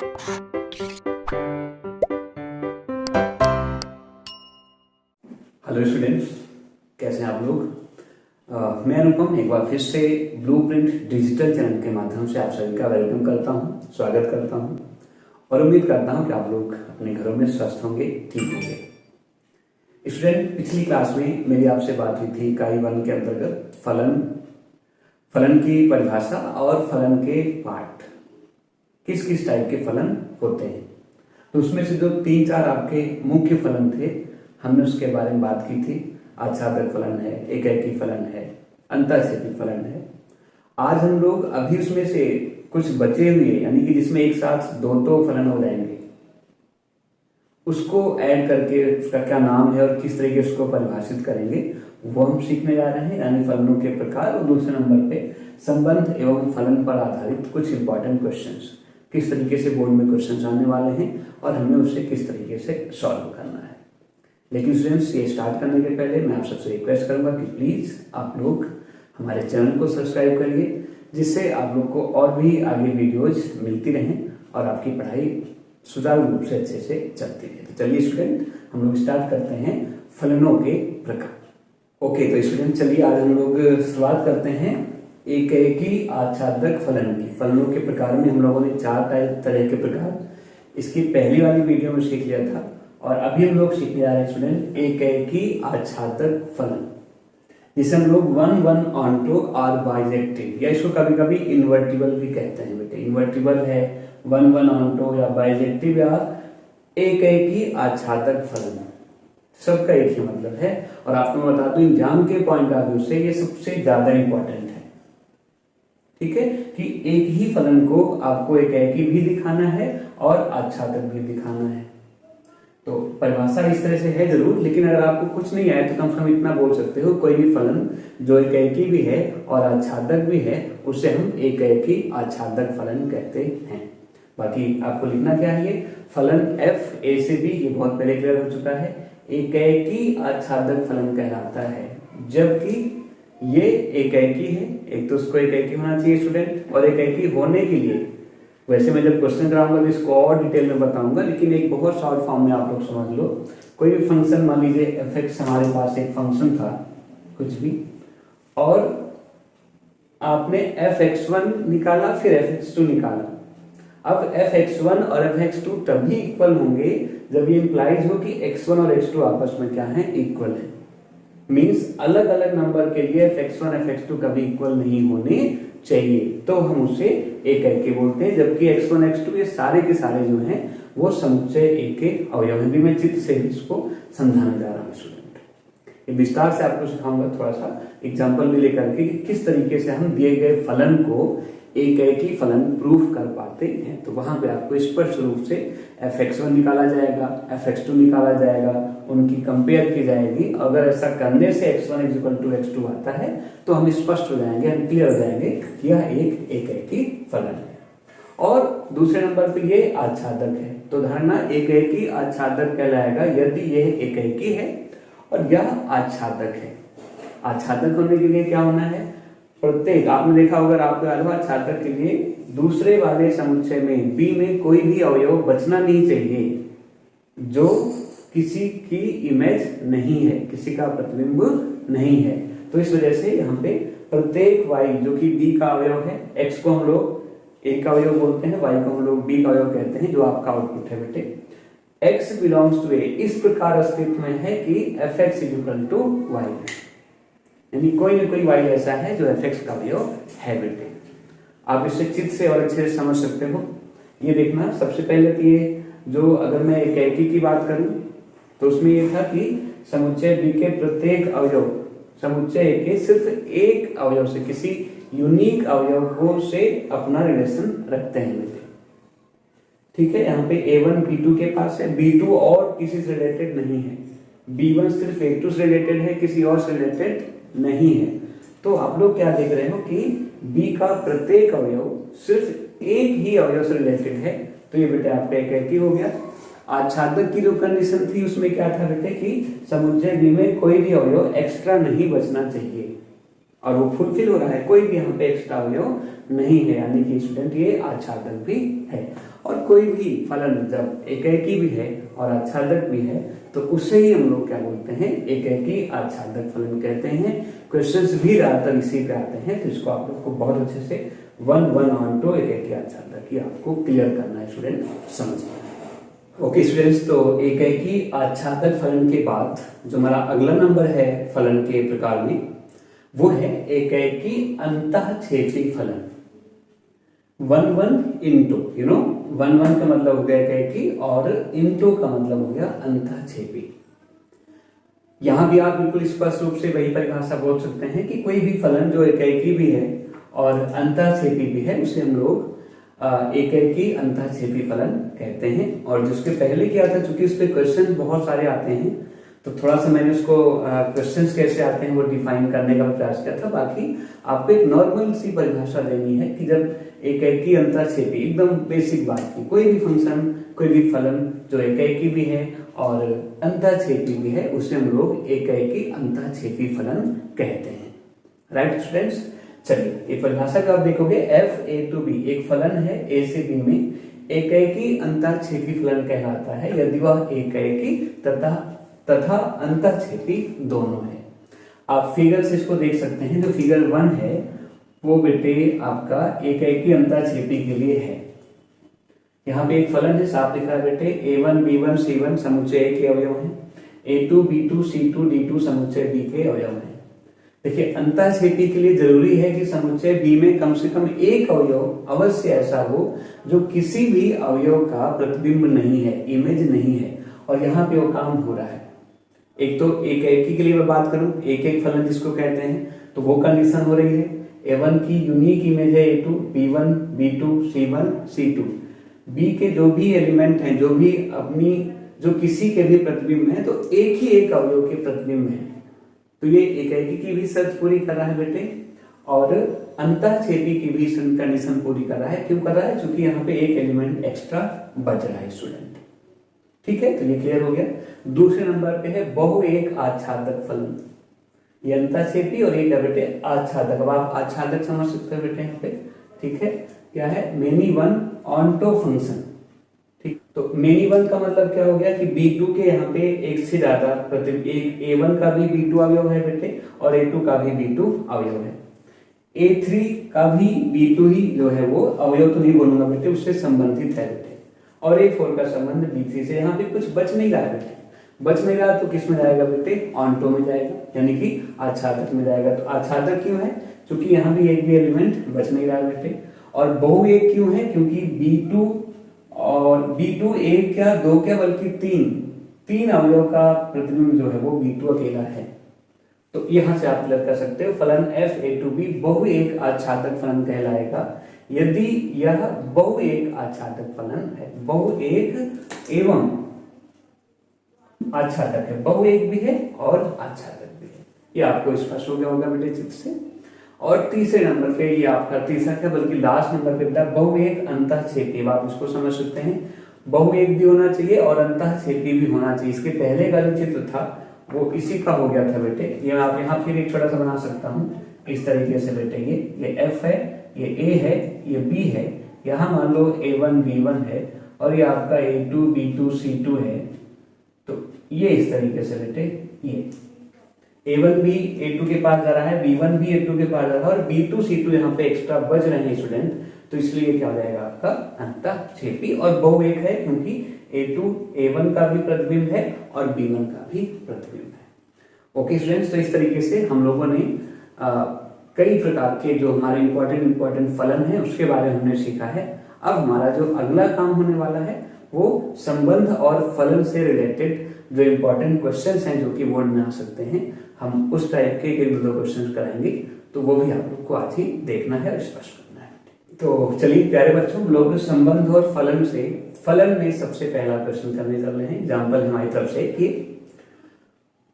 Hello students, कैसे हैं आप लोग। मैं अनुपम एक बार फिर से ब्लूप्रिंट डिजिटल चैनल के माध्यम से आप सभी का वेलकम करता हूं, स्वागत करता हूं और उम्मीद करता हूं कि आप लोग अपने घरों में स्वस्थ होंगे, ठीक होंगे। स्टूडेंट, पिछली क्लास में मेरी आपसे बात हुई थी इकाई 1 के अंतर्गत फलन की परिभाषा और फलन के पार्ट, किस किस टाइप के फलन होते हैं। तो उसमें से जो 3-4 आपके मुख्य फलन थे, हमने उसके बारे में बात की थी। आच्छादक फलन है, एकेकी फलन है, अंतःक्षेपी फलन है। आज हम लोग अभी उसमें से कुछ बचे हुए, यानी कि जिसमें एक साथ दो फलन हो जाएंगे, उसको ऐड करके उसका क्या नाम है और किस तरीके से उसको परिभाषित करेंगे, वो हम सीखने जा रहे हैं। यानी फलनों के प्रकार और दूसरे नंबर पे संबंध एवं फलन पर आधारित कुछ इंपॉर्टेंट क्वेश्चंस, किस तरीके से बोर्ड में क्वेश्चंस आने वाले हैं और हमें उसे किस तरीके से सॉल्व करना है। लेकिन स्टूडेंट्स, ये स्टार्ट करने के पहले मैं आप सबसे रिक्वेस्ट करूंगा कि प्लीज आप लोग हमारे चैनल को सब्सक्राइब करिए, जिससे आप लोग को और भी आगे वीडियोज मिलती रहें और आपकी पढ़ाई सुचारू रूप से अच्छे से चलती रहे। तो चलिए स्टूडेंट, हम लोग स्टार्ट करते हैं फलनों के प्रकार। ओके, तो स्टूडेंट चलिए आज हम लोग शुरुआत करते हैं एकेकी आच्छादक फलन की। फलनों के प्रकार में हम लोगों ने 4 तरह के प्रकार इसकी पहली वाली वीडियो में सीख लिया था और अभी हम लोग सीखने जा रहे हैं स्टूडेंट एकेकी आच्छादक फलन, जिसे हम लोग 1-1 ऑन्टो और बाइजेक्टिव, या इसको कभी कभी इन्वर्टिबल भी कहते हैं बेटे। इन्वर्टिबल है, 1-1 ऑन्टो या बाइजेक्टिव या एकेकी आच्छादक फलन, सबका एक ही मतलब है। और आपको मैं बता दूं, एग्जाम के पॉइंट ऑफ व्यू से ये सबसे ज्यादा इंपॉर्टेंट है, ठीक है, कि एक ही फलन को आपको एकेकी भी दिखाना है और आच्छादक भी दिखाना है। तो परिभाषा इस तरह से है जरूर, लेकिन अगर आपको कुछ नहीं आया तो कम से कम इतना बोल सकते हो, कोई भी फलन जो एकेकी भी है और आच्छादक भी है उसे हम एकेकी आच्छादक फलन कहते हैं। बाकी आपको लिखना क्या है, फलन f a से b, ये बहुत पहले क्लियर हो चुका है, एकेकी आच्छादक फलन कहलाता है जबकि ये एकेकी है। एक तो उसको एकेकी होना चाहिए स्टूडेंट, और एकेकी होने के लिए वैसे मैं जब क्वेश्चन कराऊंगा तो इसको और डिटेल में बताऊंगा, लेकिन एक बहुत शॉर्ट फॉर्म में आप लोग समझ लो। कोई भी फंक्शन, मान लीजिए f(x) हमारे पास एक फंक्शन था कुछ भी, और आपने f(x1) निकाला फिर f(x2) निकाला। अब f(x1) और f(x2) तभी इक्वल होंगे जब ये इंप्लाइज हो कि x1 और x2 आपस में क्या है, इक्वल है। मीन्स अलग अलग नंबर के लिए f(x1) f(x2) कभी इक्वल नहीं होने चाहिए, तो हम उसे एकेकी बोलते हैं। जबकि x1 x2 ये सारे के सारे जो हैं वो समुच्चय एक के अवयव हैं। भी मैं चित्र से भी इसको समझाने जा रहा हूँ स्टूडेंट, ये विस्तार से आपको सिखाऊंगा थोड़ा सा एग्जाम्पल भी लेकर के, किस तरीके से हम दिए गए फलन को एकेकी फलन प्रूफ कर पाते हैं। तो वहां पे आपको स्पष्ट रूप से f(x1) निकाला जाएगा, f(x2) निकाला जाएगा, उनकी कंपेयर की जाएगी। अगर ऐसा करने से x1 = x2 आता है तो हम स्पष्ट हो जाएंगे, हम क्लियर हो जाएंगे कि यह एक एकेकी फलन है। और दूसरे नंबर पे ये आच्छादक है, तो धारणा एकेकी आच्छादक कहलाएगा यदि यह एकेकी है और यह आच्छादक है। आच्छादक होने के लिए क्या होना है, प्रत्येक, आपने देखा होगा, आपको याद होगा, आच्छादक के लिए दूसरे वाले समुच्चय में b में कोई भी अवयव बचना नहीं चाहिए जो किसी की इमेज नहीं है, किसी का प्रतिबिंब नहीं है। तो इस वजह से यहाँ पे प्रत्येक y जो कि b का अवयव है, x को हम लोग a का अवयव बोलते हैं, y को हम लोग b का अवयव कहते हैं, जो आपका आउटपुट है बेटे, x बिलोंग्स टू a, इस प्रकार अस्तित्व में है कि f(x) = y, यानी कोई न कोई y ऐसा है जो f(x) का अवयव है बेटे। आप इसे चित्र से और अच्छे से समझ सकते हो। ये देखना, सबसे पहले तो ये जो, अगर मैं एकेकी की बात करूं तो उसमें ये था कि समुच्चय b के प्रत्येक अवयव समुच्चय a के सिर्फ एक अवयव से, किसी यूनिक अवयव को से अपना रिलेशन रखते हैं बेटे, ठीक है। यहाँ पे a1 b2 के पास है, b2 और किसी से रिलेटेड नहीं है, b1 सिर्फ a2 से रिलेटेड है, किसी और से रिलेटेड नहीं है। तो आप लोग क्या देख रहे हो कि b का प्रत्येक अवयव सिर्फ एक ही अवयव से रिलेटेड है, तो ये बेटे आपका एकेकी हो गया। आच्छादक की जो कंडीशन थी उसमें क्या था बेटे कि समुच्चय b में कोई भी अवयव एक्स्ट्रा नहीं बचना चाहिए। और वो फुलफिल हो रहा है, कोई भी यहाँ पे एक्स्ट्रा अवयव नहीं है, यानी कि स्टूडेंट ये आच्छादक भी है। और कोई भी फलन जब एकाएकी भी है और आच्छादक भी है तो उसे ही हम लोग क्या बोलते हैं, एकाएकी आच्छादक फलन कहते हैं। क्वेश्चंस भी ज्यादातर इसी पे आते हैं, तो इसको आप लोग को बहुत अच्छे से 1 ऑन टू एकाएकी आच्छादक ही आपको क्लियर करना है स्टूडेंट, समझिए। ओके स्टूडेंट्स, तो एकाएकी आच्छादक फलन के बाद जो हमारा अगला नंबर है फलन के प्रकार में, वो है एकाएकी अंतःक्षेपी फलन। 1 इंटू, 1 का मतलब हो गया एकाएकी और इंटू का मतलब हो गया अंतःक्षेपी। यहां भी आप बिल्कुल स्पष्ट रूप से वही परिभाषा बोल सकते हैं कि कोई भी फलन जो एकाएकी भी है और अंतःक्षेपी भी है उसे हम लोग एकाएकी अंतःक्षेपी फलन कहते हैं। और जिसके पहले किया था, चूंकि उस पर क्वेश्चन बहुत सारे आते हैं तो थोड़ा सा मैंने उसको क्वेश्चंस कैसे आते हैं वो डिफाइन करने का प्रयास किया था। बाकी आपको एक नॉर्मल सी परिभाषा देनी है कि जब एकाएकी अंतःक्षेपी, एकदम बेसिक बात की, कोई भी फंक्शन, कोई भी फलन जो एकाएकी भी है और अंतःक्षेपी भी है उसे हम लोग एकाएकी अंतःक्षेपी फलन कहते हैं। राइट स्टूडेंट्स, चलिए ये परिभाषा का आप देखोगे, f(a) b एक फलन है a से b में एकाएकी अंतःक्षेपी फलन कहलाता है यदि वह एकाएकी तथा अंतःक्षेपी दोनों है। आप फिगर से इसको देख सकते हैं, जो फिगर 1 है वो बेटे आपका एकाएकी अंतःक्षेपी के लिए है। यहाँ पे एक फलन है, साफ लिखा है बेटे, a1 b1 c1 समुच्चय A के अवयव है, a2 b2 c2 d2 समुच्चय B के अवयव है। देखिए अंतःक्षेपी के लिए जरूरी है कि समुच्चय B में कम से कम एक अवयव अवश्य ऐसा हो जो किसी भी अवयव का प्रतिबिंब नहीं है, इमेज नहीं है, और यहाँ पे वो काम हो रहा है। एक तो एकाएकी के लिए मैं बात करूं, एक फलन जिसको कहते हैं, तो वो कंडीशन हो रही है a1 की यूनिक इमेज है a2, b1 b2 c1 c2, b के जो भी एलिमेंट हैं, जो भी अपनी, जो किसी के भी प्रतिबिंब है, तो एक ही एक अवयव के प्रतिबिंब है। तो ये एकाएकी की भी शर्त पूरी कर रहा है बेटे, और अंतःक्षेपी की भी कंडीशन पूरी कर रहा है। क्यों कर रहा है? क्योंकि यहाँ पे एक एलिमेंट एक्स्ट्रा बच रहा है स्टूडेंट। ठीक है, तो ये क्लियर हो गया। दूसरे नंबर पे है बहुएक आच्छादक फलन। ये अंतःक्षेपी और ये क्या बेटे, आच्छादक। अब आप आच्छादक समझ सकते हो बेटे यहाँ पे, ठीक है। क्या है? Many one onto function. ठीक, तो मेनी वन का मतलब क्या हो गया कि B2 के यहाँ पे एक से ज्यादा प्रतिबिंब, एक A1 का भी B2 अवयव है बेटे और A2 का भी B2 अवयव है। A3 का भी B2 ही जो है वो अवयव तो नहीं बोलूंगा बेटे, उससे संबंधित है बेटे, और A4 का संबंध B3 से। यहाँ पे कुछ बच नहीं रहा है बेटे, बच नहीं रहा तो किस में जाएगा बेटे? ऑनटो में जाएगा, यानी कि आच्छादक में जाएगा। तो आच्छादक क्यों है? क्योंकि यहाँ भी एक भी एलिमेंट बच नहीं रहा बेटे। और बहुएक क्यों है? क्योंकि B2 और B2 एक क्या दो क्या बल्कि तीन अवयव का प्रतिबिंब जो है वो B2 अकेला है। तो यहां से आप क्लियर कर सकते हो, फलन f(a)(b) बहुएक आच्छादक फलन कहलाएगा यदि यह बहुएक आच्छादक फलन है। बहुएक एवं आच्छादक है, बहुएक भी है और आच्छादक भी है। ये आपको स्पष्ट हो गया होगा बेटे चित्र से। और तीसरे नंबर पे, ये आपका तीसरा क्या बल्कि लास्ट नंबर पे बेटा, बहुएक अंतःक्षेपी। आप इसको समझ सकते हैं, बहुएक भी होना चाहिए और अंतःक्षेपी भी होना चाहिए। इसके पहले का जो चित्र था वो इसी का हो गया था बेटे। ये आप यहाँ फिर एक छोटा सा बना सकता हूँ इस तरीके से बेटे। ये F है, ये A है, ये B है, यहाँ मान लो A1 B1 है और ये आपका A2 B2 C2 है। तो ये इस तरीके से बेटे, ये A1 भी A2 के पास जा रहा है, B1 भी A2 के पास जा रहा है और B2 C2 यहाँ पे एक्स्ट्रा बच रहे हैं स्टूडेंट। तो इसलिए क्या हो जाएगा आपका अंतःक्षेपी। और बहुएक है क्योंकि A2 A1 का भी प्रतिबिंब है और B1 का भी प्रतिबिंब है। ओके स्टूडेंट्स, तो इस तरीके से हम लोगों ने कई प्रकार के जो हमारे इंपॉर्टेंट फलन है उसके बारे में हमने सीखा है। अब हमारा जो अगला काम होने वाला है वो संबंध और फलन से रिलेटेड जो इंपॉर्टेंट क्वेश्चंस हैं जो कि बोर्ड में आ सकते हैं, हम उस टाइप के एक दो क्वेश्चंस कराएंगे। तो वो भी आप लोग को आज ही देखना है और स्पष्ट करना है। तो चलिए प्यारे बच्चों, हम लोग संबंध और फलन से, फलन में सबसे पहला क्वेश्चन करने चल रहे हैं। एग्जाम्पल हमारी तरफ से कि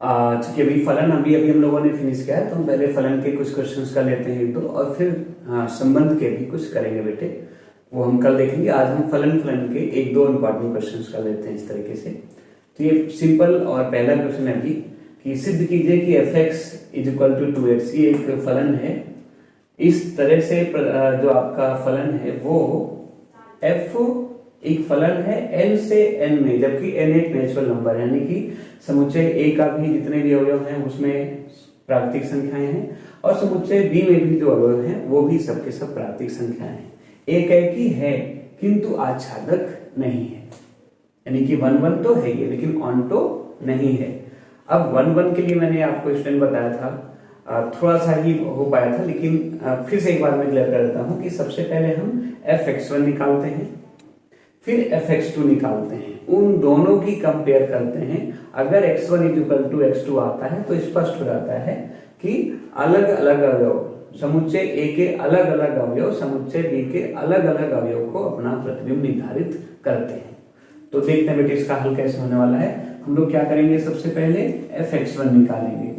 चूंकि अभी फलन अभी हम लोगों ने फिनिश किया है, तो हम पहले फलन के कुछ क्वेश्चंस कर लेते हैं एक दो, और फिर संबंध के भी कुछ करेंगे बेटे, वो हम कल देखेंगे। आज हम फलन के एक दो इंपॉर्टेंट क्वेश्चंस कर लेते हैं इस तरीके से। तो ये सिंपल और पहला क्वेश्चन है अभी कि सिद्ध कीजिए कि f(x) is equal to 2x, ये एक फलन है। इस तरह से जो आपका फलन है वो f एक फलन है n से n में, जबकि n एक नेचुरल नंबर है, यानी कि समुच्चय a का भी जितने भी अवयव हैं उसमें प्राकृतिक संख्याएं हैं, और समुच्चय b में भी जो अवयव हैं वो भी सबके सब प्राकृतिक संख्याएं हैं। एक ही है किंतु आच्छादक नहीं है, यानी कि 1 1 तो है ये, लेकिन ऑन्टो नहीं है। अब 1 1 के लिए मैंने आपको स्टैंड बताया था, थोड़ा सा ही हो पाया था, लेकिन फिर से एक बार मैं क्लियर कर देता हूं कि सबसे पहले हम fx1 निकालते हैं, फिर fx2 निकालते हैं, उन दोनों की कंपेयर करते हैं। अगर x1 is equal to x2 आता है तो स्पष्ट हो जाता है कि अलग अलग अवयव, समुच्चय A के अलग अलग अवयव समुच्चय B के अलग अलग अवयव को अपना प्रतिबिंब निर्धारित करते हैं। तो देखते हैं बेटे इसका हल कैसे होने वाला है। हम लोग क्या करेंगे, सबसे पहले fx1 निकालेंगे,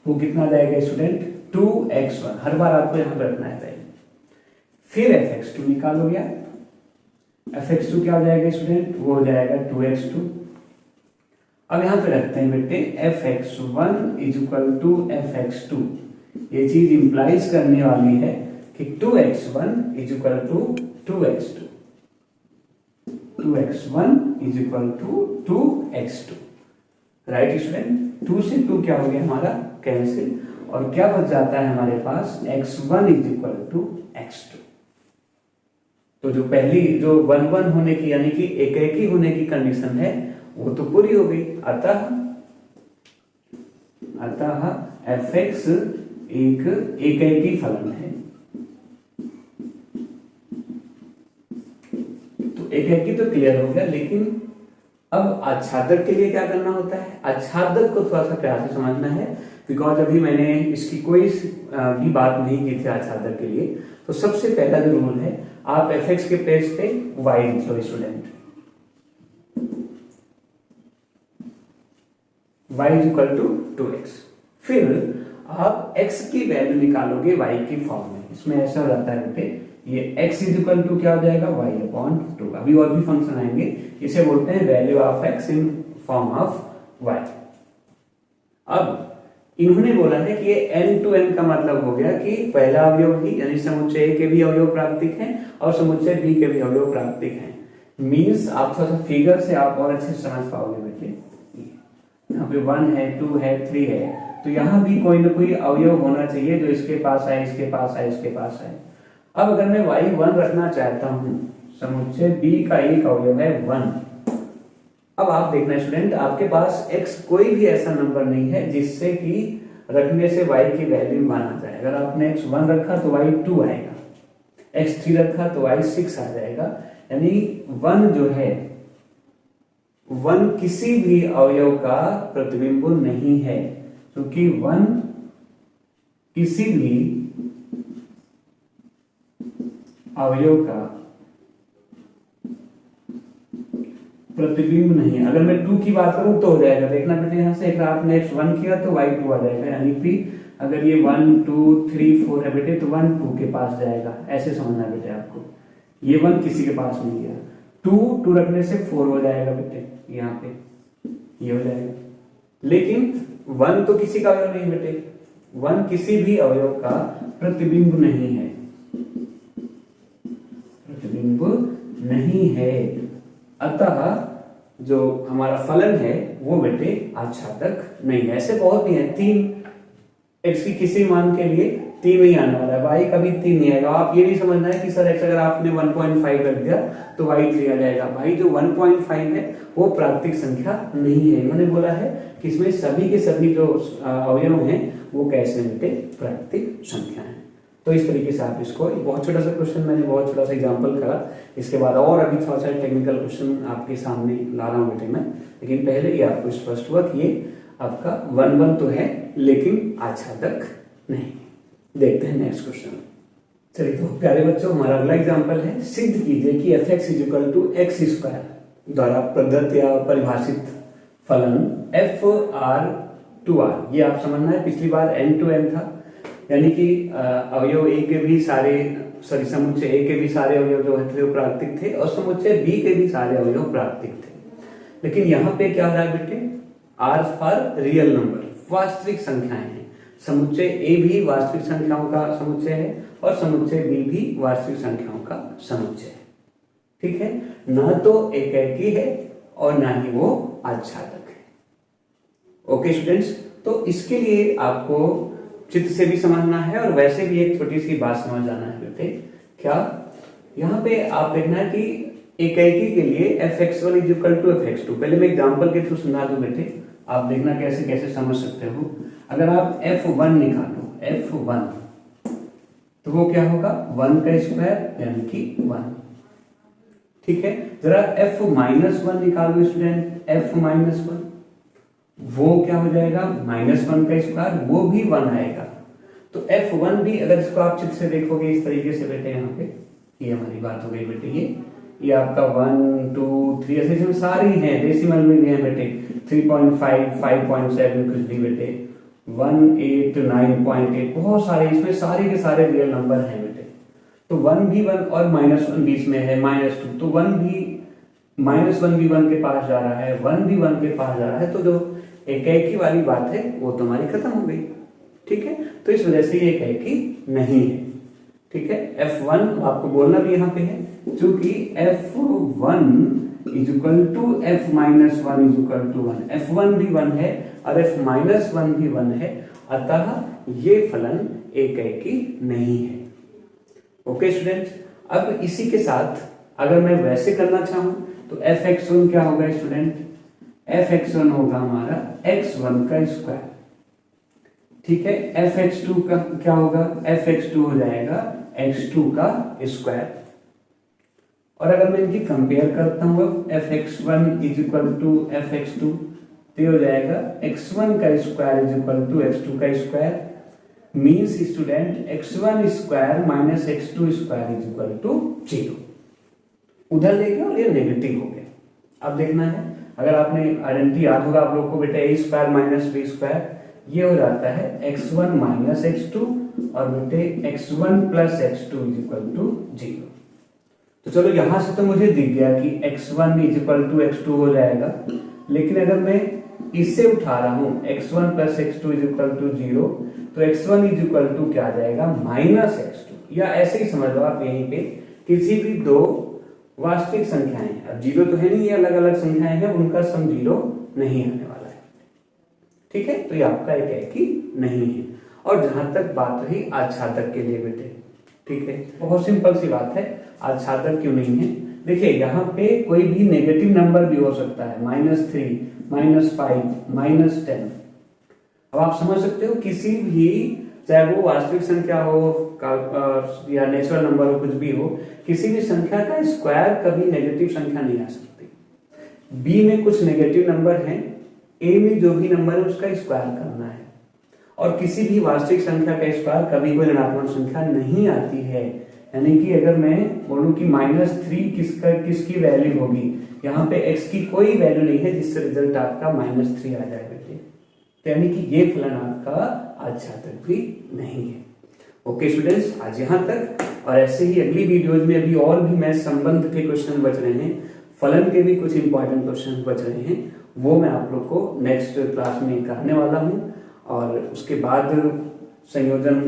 वो कितना जाएगा स्टूडेंट, 2x1, हर बार आपको यहाँ पे रखना है पहले। फिर fx2 निकालोगे आप, fx2 क्या हो जाएगा स्टूडेंट, वो हो जाएगा 2x2। अब यहाँ पे रखते हैं बेटे fx1 is equal to fx2, ये चीज इंप्लाइज करने वाली है कि 2x1 is equal to 2x2, 2x1 is equal to 2x2, right student. 2 से 2 क्या हो गया हमारा कैंसिल, और क्या बच जाता है हमारे पास, x1 is equal to x2। तो जो पहली जो 1 1 होने की यानी कि एक ही होने की कंडीशन है वो तो पूरी हो गई। अतः fx एक ही फलन है, तो एक ही तो क्लियर हो गया। लेकिन अब आच्छादक के लिए क्या करना होता है, आच्छादक को थोड़ा सा प्यार से समझना है, बिकॉज अभी मैंने इसकी कोई भी बात नहीं की थी आच्छादक के लिए। तो सबसे पहला जो रूल है, आप fx के प्लेस पे y लिख लो student, y is equal to 2x। फिर आप x की वैल्यू निकालोगे y की फॉर्म में, इसमें ऐसा हो जाता है बेटे, ये x इज इक्वल टू क्या हो जाएगा, y अपॉन 2। अभी और भी फंक्शन आएंगे, इसे बोलते हैं value of x in form of y। अब इन्होंने बोला है कि ये n to n का मतलब हो गया कि पहला अवयव ही यानी समुच्चय A के भी अवयव प्राकृतिक हैं और समुच्चय B के भी अवयव प्राकृतिक हैं। मींस आप थोड़ा सा फिगर से आप और अच्छे से समझ पाओगे बेटे। यहाँ पे 1 है, 2 है, 3 है, तो यहाँ भी कोई ना कोई अवयव होना चाहिए जो इसके पास आए, इसके पास आए, इसके पास आए। अब अगर मैं y1 रखना चाहता हूँ, समुच्चय B का एक अवयव है 1। अब आप देखना स्टूडेंट, आपके पास x कोई भी ऐसा नंबर नहीं है जिससे कि रखने से y की वैल्यू 1 आ जाए। अगर आपने x1 रखा तो y 2 आएगा, x3 रखा तो y 6 आ जाएगा। यानी 1 जो है, 1 किसी भी अवयव का प्रतिबिंब नहीं है, क्योंकि 1 किसी भी अवयव का प्रतिबिंब नहीं है। अगर मैं 2 की बात करूं तो हो जाएगा, देखना बेटे यहां से, अगर आपने x1 किया तो y2 आ जाएगा, यानी कि अगर ये 1 2 3 4 है बेटे तो 1 2 के पास जाएगा, ऐसे समझना बेटे आपको। ये 1 किसी के पास नहीं गया, 2 रखने से 4 हो जाएगा बेटे, यहाँ पे ये हो जाएगा। लेकिन 1 तो किसी का अवयव नहीं बेटे, 1 किसी भी अवयव का प्रतिबिंब नहीं है, प्रतिबिंब नहीं है। अतः जो हमारा फलन है वो बेटे आच्छादक नहीं है। ऐसे बहुत भी है, 3 x की किसी मान के लिए 3 नहीं आने वाला है, y का भी 3 नहीं आएगा। आप ये नहीं समझना है कि सर x अगर आपने 1.5 रख दिया तो y 3 आ जाएगा। भाई जो 1.5 है वो प्राकृतिक संख्या नहीं है। इन्होंने बोला है कि इसमें सभी के सभी जो अवयव हैं वो कैसे बेटे प्राकृतिक संख्या है। तो इस तरीके से आप इसको, बहुत छोटा सा क्वेश्चन मैंने बहुत छोटा सा एग्जांपल करा, इसके बाद और अभी थोड़ा सा टेक्निकल क्वेश्चन आपके सामने ला रहा हूँ बेटे मैं। लेकिन पहले ये आपको स्पष्ट हुआ कि ये आपका 1 1 तो है लेकिन आच्छादक नहीं। देखते हैं नेक्स्ट क्वेश्चन। चलिए तो प्यारे बच्चों, हमारा अगला एग्जांपल है, सिद्ध कीजिए कि fx is equal to x square द्वारा प्रदत्त या परिभाषित फलन FR2R। ये आप समझना है, पिछली बार n to n था, यानी कि अवयव A के भी सारे समुच्चय A के भी सारे अवयव जो थे वो प्राकृतिक थे और समुच्चय B के भी सारे अवयव प्राकृतिक थे। लेकिन यहाँ पे क्या हो रहा है बेटे, आर फॉर रियल नंबर, वास्तविक संख्याएं हैं। समुच्चय ए भी वास्तविक संख्याओं का समुच्चय है और समुच्चय बी भी वास्तविक संख्याओं का समुच्चय है। ठीक है, ना तो एकाकी है और ना ही वो आच्छादक है। ओके स्टूडेंट्स, तो इसके लिए आपको चित्र से भी समझना है और वैसे भी एक छोटी सी बात समझ जाना है बेटे। क्या यहाँ पे आप देखना है कि एकाकी के लिए fx1 is equal to fx2। पहले मैं एग्जांपल के थ्रू समझा दूं बेटे, आप देखना कैसे कैसे समझ सकते हो। अगर आप f1 निकालो, f1 तो वो क्या होगा 1 का स्क्वायर यानी कि 1। ठीक है, जरा f-1 निकालो स्टूडेंट, f-1 वो क्या हो जाएगा -1 का स्क्वायर, वो भी 1 आएगा। तो f1 भी अगर इसको आप चित्र से देखोगे इस तरीके से बेटे, यहाँ पे ये हमारी बात हो गई बेटे, ये आपका 1 2 3 ऐसे इसमें सारी हैं, डेसिमल में भी है बेटे, 3.5 5.7 कुछ भी बेटे, 1 8 9.8 बहुत सारे, इसमें सारे के सारे रियल नंबर हैं बेटे। तो 1 भी 1 और -1 बीच में है -2, तो 1 भी -1 भी 1 के पास जा रहा है, 1 भी 1 के पास जा रहा है, तो जो एकाकी वाली बात है वो तुम्हारी खत्म हो गई। ठीक है, तो इस वजह से ये एकाकी नहीं है। ठीक है, f1 आपको बोलना भी यहाँ पे है, क्योंकि f1 is equal to f-1 is equal to 1, f1 भी 1 है और f-1 भी 1 है, अतः ये फलन एकाकी नहीं है। ओके स्टूडेंट्स, अब इसी के साथ अगर मैं वैसे करना चाहूं तो fx1 क्या होगा स्टूडेंट, fx1 होगा हमारा x1 का स्क्वायर। ठीक है, fx2 का क्या होगा, fx2 हो जाएगा x2 का स्क्वायर। और अगर मैं इनकी कंपेयर करता हूं fx1 is equal to fx2, तो हो जाएगा x1 का square is equal to x2 का square, means student x1 square minus x2 square is equal to 0। उधर ले गया और ये नेगेटिव हो गया। अब देखना है, अगर आपने आइडेंटिटी याद होगा आप लोग को बेटा, a square minus b square, ये हो जाता है x1 माइनस x2 और बेटे x1 plus x2 is equal to 0। तो चलो यहां से तो मुझे दिख गया कि x1 is equal to x2 हो जाएगा, लेकिन अगर मैं इससे उठा रहा हूं x1 plus x2 is equal to 0, तो x1 इज इक्वल टू क्या आ जाएगा माइनस x2, या ऐसे ही समझ लो आप यहीं पे किसी भी दो वास्तविक संख्याएं, अब 0 तो है नहीं, ये अलग अलग संख्याएं हैं, उनका सम 0 नहीं आने वाला है। ठीक है, तो ये आपका एकाकी नहीं है। और जहां तक बात रही आच्छादक के लिए बेटे, ठीक है, बहुत सिंपल सी बात है, आच्छादक क्यों नहीं है। देखिए यहाँ पे कोई भी नेगेटिव नंबर भी हो सकता है, -3 -5 -10। अब आप समझ सकते हो किसी भी, चाहे वो वास्तविक संख्या हो या नेचुरल नंबर हो, कुछ भी हो, किसी भी संख्या का स्क्वायर कभी नेगेटिव संख्या नहीं आ सकती। बी में कुछ नेगेटिव नंबर हैं, ए में जो भी नंबर है उसका स्क्वायर करना है, और किसी भी वास्तविक संख्या का स्क्वायर कभी कोई ऋणात्मक संख्या नहीं आती है। यानी कि अगर मैं बोलूं कि -3 किसकी वैल्यू होगी, यहाँ पे x की कोई वैल्यू नहीं है जिससे रिजल्ट आपका -3 आ जाए बेटे, यानी कि ये फलन आपका आच्छादक भी नहीं है। ओके स्टूडेंट्स, आज यहाँ तक, और ऐसे ही अगली वीडियोज में अभी और भी मैथ संबंध के क्वेश्चन बच रहे हैं, फलन के भी कुछ इंपॉर्टेंट क्वेश्चन बच रहे हैं, वो मैं आप लोग को नेक्स्ट क्लास में कराने वाला हूँ। और उसके बाद संयोजन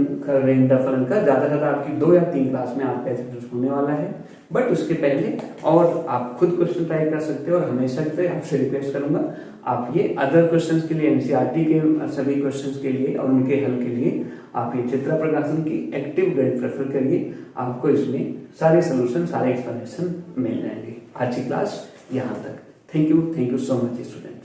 रेंडा फलन का ज्यादा से ज्यादा आपकी 2 या 3 क्लास में आपका चैप्टर होने वाला है। बट उसके पहले और आप खुद क्वेश्चन ट्राई कर सकते हो, और हमेशा से आपसे रिक्वेस्ट करूंगा आप ये अदर क्वेश्चंस के लिए, एनसीईआरटी के सभी क्वेश्चंस के लिए और उनके हल के लिए आप ये चित्रा प्रकाशन की एक्टिव गाइड प्रेफर करिए, आपको इसमें सारे सोल्यूशन, सारे एक्सप्लेनेशन मिल जाएंगे। आज की क्लास यहाँ तक। Thank you so much student.